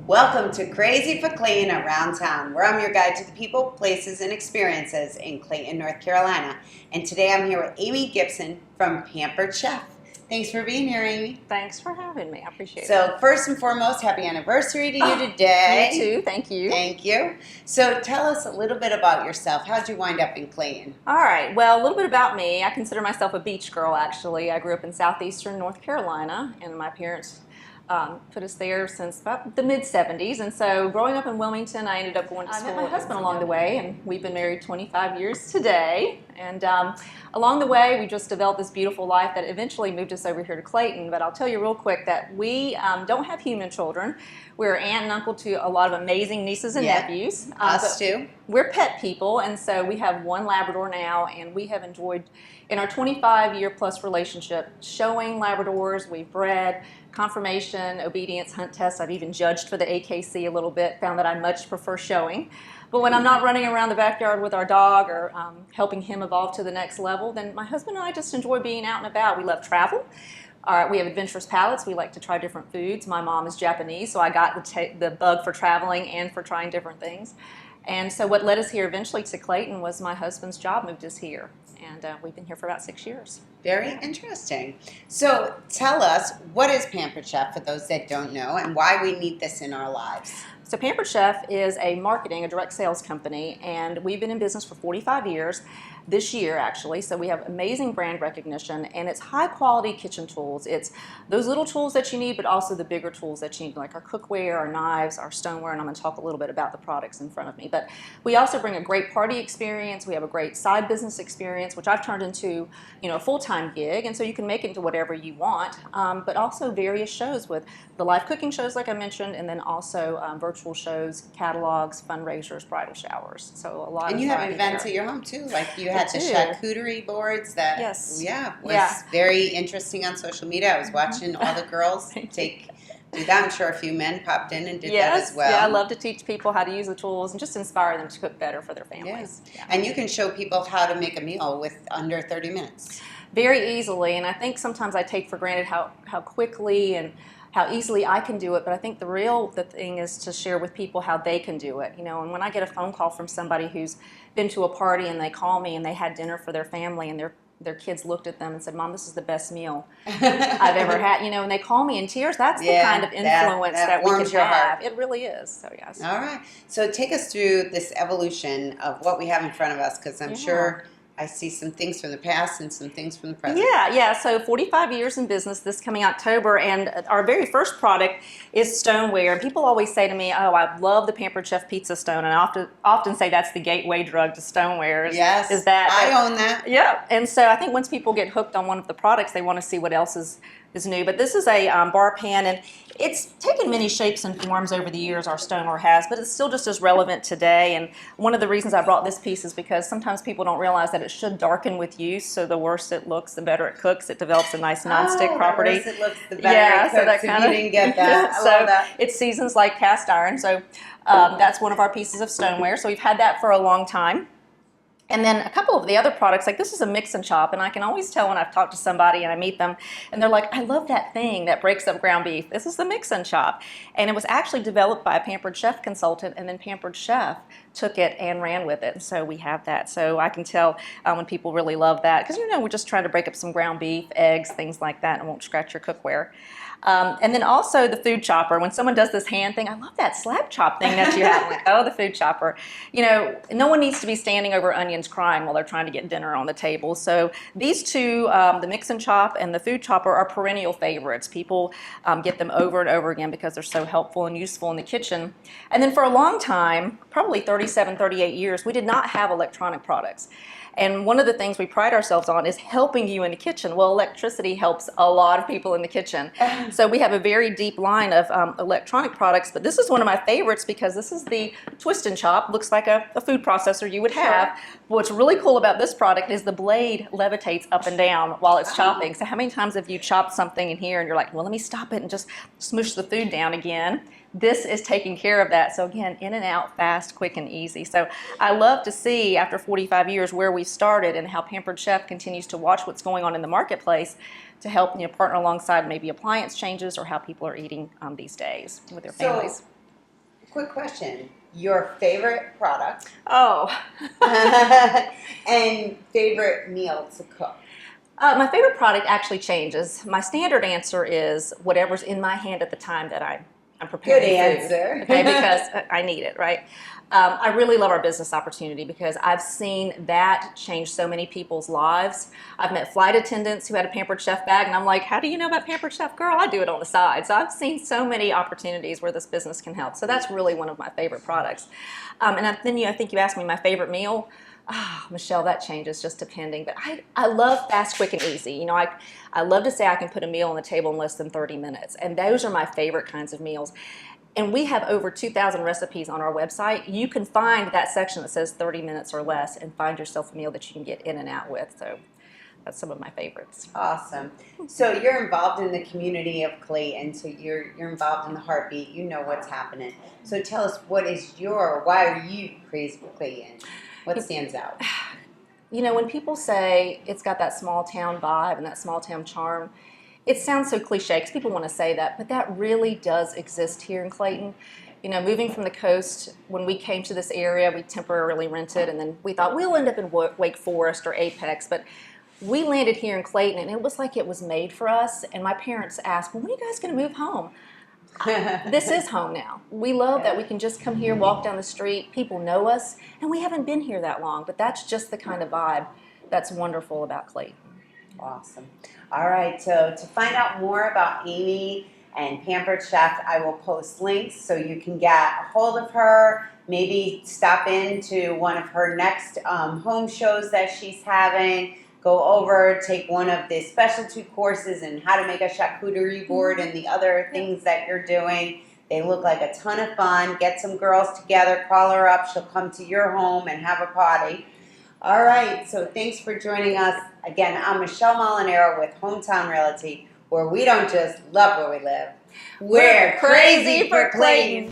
Welcome to Crazy for Clayton Around Town, where I'm your guide to the people, places, and experiences in Clayton, North Carolina. And today I'm here with Amy Gibson from Pampered Chef. Thanks for being here, Amy. Thanks for having me. I appreciate it. So first and foremost, happy anniversary to you today. You too. Thank you. Thank you. So tell us a little bit about yourself. How'd you wind up in Clayton? All right. Well, a little bit about me. I consider myself a beach girl, actually. I grew up in southeastern North Carolina, and my parents put us there since about the mid-'70s. And so growing up in Wilmington, I ended up going to school. I met my husband along the way, and we've been married 25 years today. And along the way, we just developed this beautiful life that eventually moved us over here to Clayton. But I'll tell you real quick that we don't have human children. We're aunt and uncle to a lot of amazing nieces and nephews. Us too. We're pet people, and so we have one Labrador now, and we have enjoyed, in our 25-year-plus relationship, showing Labradors. We've bred, conformation, obedience, hunt tests. I've even judged for the AKC a little bit, found that I much prefer showing. But when I'm not running around the backyard with our dog or helping him evolve to the next level, then my husband and I just enjoy being out and about. We love travel. We have adventurous palates. We like to try different foods. My mom is Japanese, so I got the bug for traveling and for trying different things. And so what led us here eventually to Clayton was my husband's job moved us here. And we've been here for about 6 years. Very interesting. So tell us, what is Pampered Chef for those that don't know, and why we need this in our lives? So Pampered Chef is a direct sales company, and we've been in business for 45 years. This year, actually. So we have amazing brand recognition, and it's high quality kitchen tools. It's those little tools that you need, but also the bigger tools that you need, like our cookware, our knives, our stoneware, and I'm going to talk a little bit about the products in front of me. But we also bring a great party experience. We have a great side business experience, which I've turned into, a full-time gig, and so you can make it into whatever you want, but also various shows with the live cooking shows, like I mentioned, and then also virtual shows, catalogs, fundraisers, bridal showers. So a lot. And you have events at your home too, like you had the charcuterie boards that was very interesting on social media. I was watching all the girls do that. I'm sure a few men popped in and did that as well. Yeah, I love to teach people how to use the tools and just inspire them to cook better for their families. Yeah. And you can show people how to make a meal with under 30 minutes. Very easily, and I think sometimes I take for granted how quickly and how easily I can do it, but I think the thing is to share with people how they can do it. And when I get a phone call from somebody who's been to a party and they call me and they had dinner for their family and their kids looked at them and said, "Mom, this is the best meal I've ever had," and they call me in tears. That's the kind of influence that we can have. Heart. It really is. So yes. All right. So take us through this evolution of what we have in front of us, because I'm sure I see some things from the past and some things from the present. Yeah. So 45 years in business this coming October, and our very first product is stoneware. And people always say to me, "Oh, I love the Pampered Chef pizza stone," and I often say that's the gateway drug to stoneware. Is that I own that. Yeah. And so I think once people get hooked on one of the products, they want to see what else is new. But this is a bar pan, and it's taken many shapes and forms over the years, our stoneware has, but it's still just as relevant today. And one of the reasons I brought this piece is because sometimes people don't realize that it should darken with use, so the worse it looks, the better it cooks. It develops a nice nonstick property. The worse it looks, the better it cooks. So that kind of, you didn't get that. I love that. It seasons like cast iron, so that's one of our pieces of stoneware. So we've had that for a long time. And then a couple of the other products, like this is a mix and chop, and I can always tell when I've talked to somebody and I meet them, and they're like, "I love that thing that breaks up ground beef." This is the mix and chop. And it was actually developed by a Pampered Chef consultant, and then Pampered Chef took it and ran with it. And so we have that. So I can tell when people really love that, because we're just trying to break up some ground beef, eggs, things like that, and it won't scratch your cookware. And then also the food chopper. When someone does this hand thing, I love that slab chop thing that you have. I'm like, oh, the food chopper. No one needs to be standing over onions crying while they're trying to get dinner on the table. So these two, the mix and chop and the food chopper, are perennial favorites. People get them over and over again because they're so helpful and useful in the kitchen. And then for a long time, probably 37, 38 years, we did not have electronic products. And one of the things we pride ourselves on is helping you in the kitchen. Well, electricity helps a lot of people in the kitchen. So we have a very deep line of electronic products, but this is one of my favorites because this is the twist and chop. Looks like a food processor you would have. What's really cool about this product is the blade levitates up and down while it's chopping. So how many times have you chopped something in here and you're like, well, let me stop it and just smoosh the food down again? This is taking care of that. So again, in and out, fast, quick, and easy. So I love to see, after 45 years, where we started and how Pampered Chef continues to watch what's going on in the marketplace to help partner alongside maybe appliance changes or how people are eating these days with their families. quick question. Your favorite product? Oh. And favorite meal to cook? My favorite product actually changes. My standard answer is whatever's in my hand at the time that I'm preparing Good food. answer. Okay, because I need it, right? I really love our business opportunity because I've seen that change so many people's lives. I've met flight attendants who had a Pampered Chef bag, and I'm like, how do you know about Pampered Chef? Girl, I do it on the side. So I've seen so many opportunities where this business can help. So that's really one of my favorite products. And then I think you asked me my favorite meal. Michelle, that changes just depending. But I love fast, quick, and easy. You know, I love to say I can put a meal on the table in less than 30 minutes. And those are my favorite kinds of meals. And we have over 2,000 recipes on our website. You can find that section that says 30 minutes or less and find yourself a meal that you can get in and out with. So that's some of my favorites. Awesome. So you're involved in the community of Clayton. So you're involved in the heartbeat. You know what's happening. So tell us, why are you crazy for Clayton? What stands out? You know, when people say it's got that small town vibe and that small town charm, it sounds so cliche because people want to say that, but that really does exist here in Clayton. You know, moving from the coast, when we came to this area, we temporarily rented, and then we thought we'll end up in Wake Forest or Apex, but we landed here in Clayton, and it was like it was made for us. And my parents asked, well, when are you guys going to move home? This is home now. We love that we can just come here, walk down the street. People know us, and we haven't been here that long, but that's just the kind of vibe that's wonderful about Clayton. Awesome. All right, so to find out more about Amy and Pampered Chef, I will post links so you can get a hold of her, maybe stop into one of her next home shows that she's having, go over, take one of the specialty courses and how to make a charcuterie board and the other things that you're doing. They look like a ton of fun. Get some girls together, call her up, she'll come to your home and have a party. All right, so thanks for joining us. Again, I'm Michele Molinaro with Hometown Realty, where we don't just love where we live. We're crazy for Clayton.